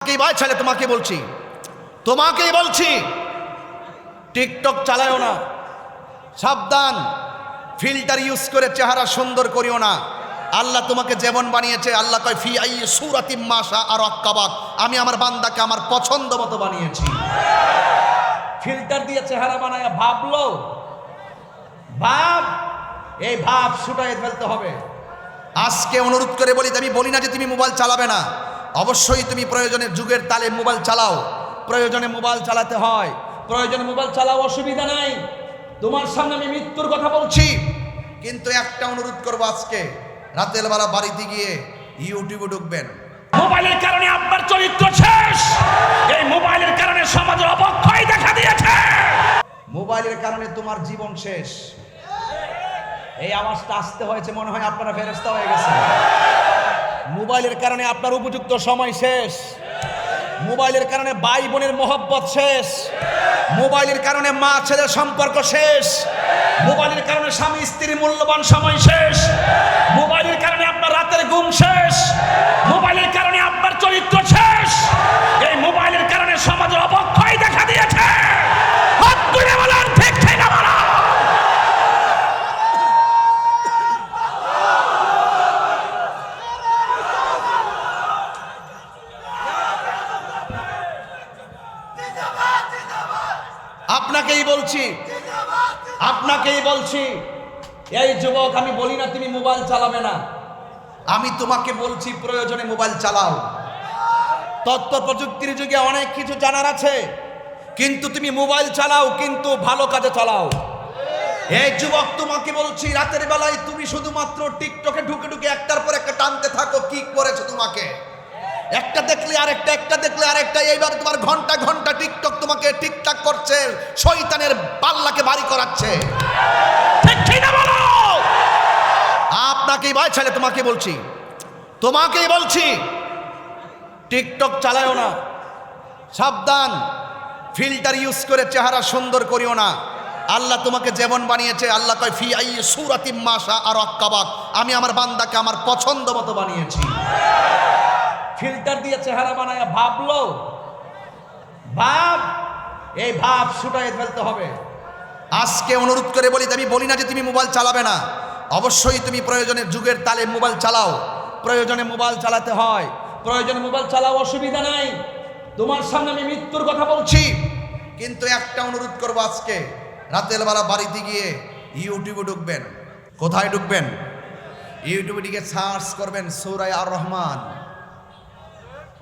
ভাই ছেলে তোমাকেই বলছি টিকটক চালায়ও না, সাবধান। ফিল্টার ইউজ করে চেহারা সুন্দর করিও না। আল্লাহ তোমাকে যেমন বানিয়েছে, আল্লাহ কয় ফি আই সূরাতিম মা শাআ রাক্কাবাক, আমি আমার বান্দাকে আমার পছন্দ মতো বানিয়েছি। ফিল্টার দিয়ে চেহারা বানায়া ভাবলো, এই ভাব ছুটাই ফেলতে হবে। আজকে অনুরোধ করে বলি, আমি বলি না যে তুমি মোবাইল চালাবে না, অবশ্যই তুমি প্রয়োজনে যুগের তালে মোবাইল চালাও, প্রয়োজনে মোবাইল চালাতে হয়, প্রয়োজনে মোবাইল চালাও, অসুবিধা নাই। তোমার সামনে আমি মৃত্যুর কথা বলছি, কিন্তু একটা অনুরোধ করবো, আজকে রাতের বেলা বাড়িতে গিয়ে ইউটিউবে ঢুকবেন। মোবাইলের কারণে আপনার চরিত্র শেষ, এই মোবাইলের কারণে সমাজের অবক্ষয় দেখা দিয়েছে, মোবাইলের কারণে তোমার জীবন শেষ। এই আওয়াজটা আসতে হয়েছে, মনে হয় আপনারা ফেরেশতা হয়ে গেছে। মোবাইলের কারণে আপনার উপযুক্ত সময় শেষ, মোবাইলের কারণে ভাই বোনের মহব্বত শেষ, মোবাইলের কারণে মা ছেলের সম্পর্ক শেষ, মোবাইলের কারণে স্বামী স্ত্রীর মূল্যবান সময় শেষ, মোবাইলের কারণে আপনার রাতের ঘুম শেষ, মোবাইলের কারণে আপনার চরিত্র শেষ। এই মোবাইলের কারণে সমাজের অবক্ষয় দেখা দিয়েছে। হাত তুলে বলেন ঠিক ঠিক না বলা। আপনাকেই বলছি এই যুবক, আমি বলি না তুমি মোবাইল চালাবে না, আমি তোমাকে বলছি প্রয়োজনে মোবাইল চালাও। তথ্য প্রযুক্তির যুগে অনেক কিছু জানার আছে, কিন্তু তুমি মোবাইল চালাও, কিন্তু ভালো কাজে চালাও। এই যুবক, তোমাকে বলছি রাতের বেলায় তুমি শুধুমাত্র টিকটকে ঢুকে ঢুকে একটার পর একটা টানতে থাকো। কি করেছে তোমাকে? একটা দেখলে আরেকটা, একটা দেখলে আরেকটা, এইবার তোমার ঘন্টা ঘন্টা টিকটক তোমাকে ঠিকঠাক করছে, শয়তানের পাল্লাকে ভারী করাচ্ছে। ঠিক ঠিক না বলো। আপনাকেই ভাই ছেলে তোমাকেই বলছি টিকটক চালায়ও না, সাবধান। ফিল্টার ইউজ করে চেহারা সুন্দর করিও না। আল্লাহ তোমাকে যেমন বানিয়েছে, আল্লাহ কয় ফি আই সূরাতিম মা শাআ রাক্কাবাক, আমি আমার বান্দাকে আমার পছন্দ মতো বানিয়েছি। ফিল্টার দিয়ে চেহারা বানায়া ভাবলো, এই ভাব ছুটাই ফেলতে হবে। আজকে অনুরোধ করে বলি, আমি বলি না যে তুমি মোবাইল চালাবে না, অবশ্যই তুমি প্রয়োজনে যুগের তালে মোবাইল চালাও, প্রয়োজনে মোবাইল চালাতে হয়, প্রয়োজনে মোবাইল চালাও, অসুবিধা নাই। তোমার সামনে আমি মৃত্যুর কথা বলছি, কিন্তু একটা অনুরোধ করবো, আজকে রাতের বেলা বাড়িতে গিয়ে ইউটিউবে ঢুকবেন। কোথায় ঢুকবেন? ইউটিউবে গিয়ে সার্চ করবেন সূরা আর রহমান।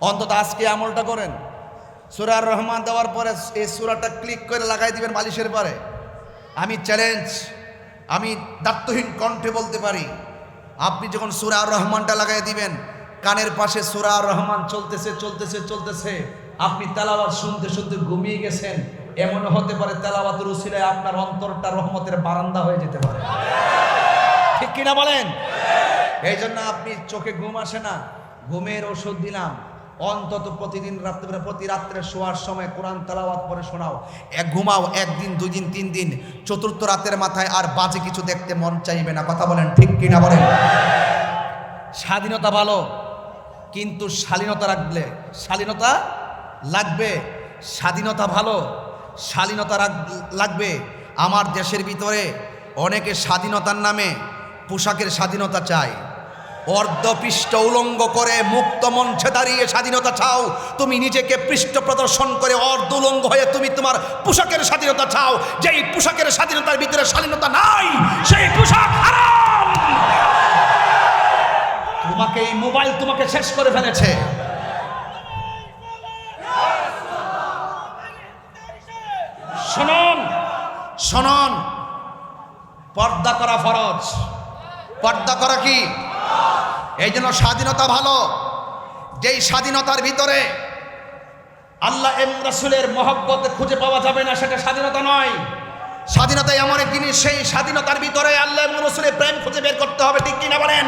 অন্তত আজকে আমলটা করেন, সূরা আর রহমান দেওয়ার পরে এই সূরাটা ক্লিক করে লাগাই দিবেন বালিশের পরে। আমি চ্যালেঞ্জ, আমি দায়িত্বহীন কণ্ঠে বলতে পারি, আপনি যখন সূরা আর রহমানটা লাগাই দিবেন, কানের পাশে সূরা আর রহমান চলতেছে চলতেছে চলতেছে, আপনি তেলাওয়াত শুনতে শুনতে ঘুমিয়ে গেছেন। এমন হতে পারে তেলাওয়াতের উসিলায় আপনার অন্তরটা রহমতের বারান্দা হয়ে যেতে পারে। ঠিক কিনা বলেন? এই জন্য আপনি চোখে ঘুম আসে না, ঘুমের ওষুধ দিলাম, অন্তত প্রতিদিন রাত্রে, প্রতি রাত্রে শোয়ার সময় কোরআন তেলাওয়াত করে শোনাও। ঘুমাও, একদিন, 2 দিন, 3 দিন, চতুর্থ রাতের মাথায় আর বাজে কিছু দেখতে মন চাইবে না। কথা বলেন ঠিক কিনা বলেন? স্বাধীনতা ভালো, কিন্তু শালীনতা লাগবে। স্বাধীনতা ভালো, শালীনতা লাগবে। আমার দেশের ভিতরে অনেকে স্বাধীনতার নামে পোশাকের স্বাধীনতা চায়, অর্ধপৃষ্ঠ উলঙ্গ করে মুক্ত মঞ্চে দাঁড়িয়ে স্বাধীনতা চাও। তুমি নিজেকে পৃষ্ঠ প্রদর্শন করে অর্ধ উলঙ্গ হয়ে তুমি তোমার পোশাকের স্বাধীনতা চাও। যেই পোশাকের স্বাধীনতার ভিতরে শালীনতা নাই, সেই পোশাক হারাম। তোমাকে এই মোবাইল তোমাকে শেষ করে ফেলেছে। শুনুন, পর্দা করা ফরজ। পর্দা করা কি? এই জন্য স্বাধীনতা ভালো, যেই স্বাধীনতার ভিতরে আল্লাহ এবং রাসূলের মহব্বত খুঁজে পাওয়া যাবে না, সেটা স্বাধীনতা নয়। স্বাধীনতা এমন এক জিনিস, সেই স্বাধীনতার ভিতরে আল্লাহ এবং রাসূলের প্রেম খুঁজে বের করতে হবে। ঠিক কিনা বলেন?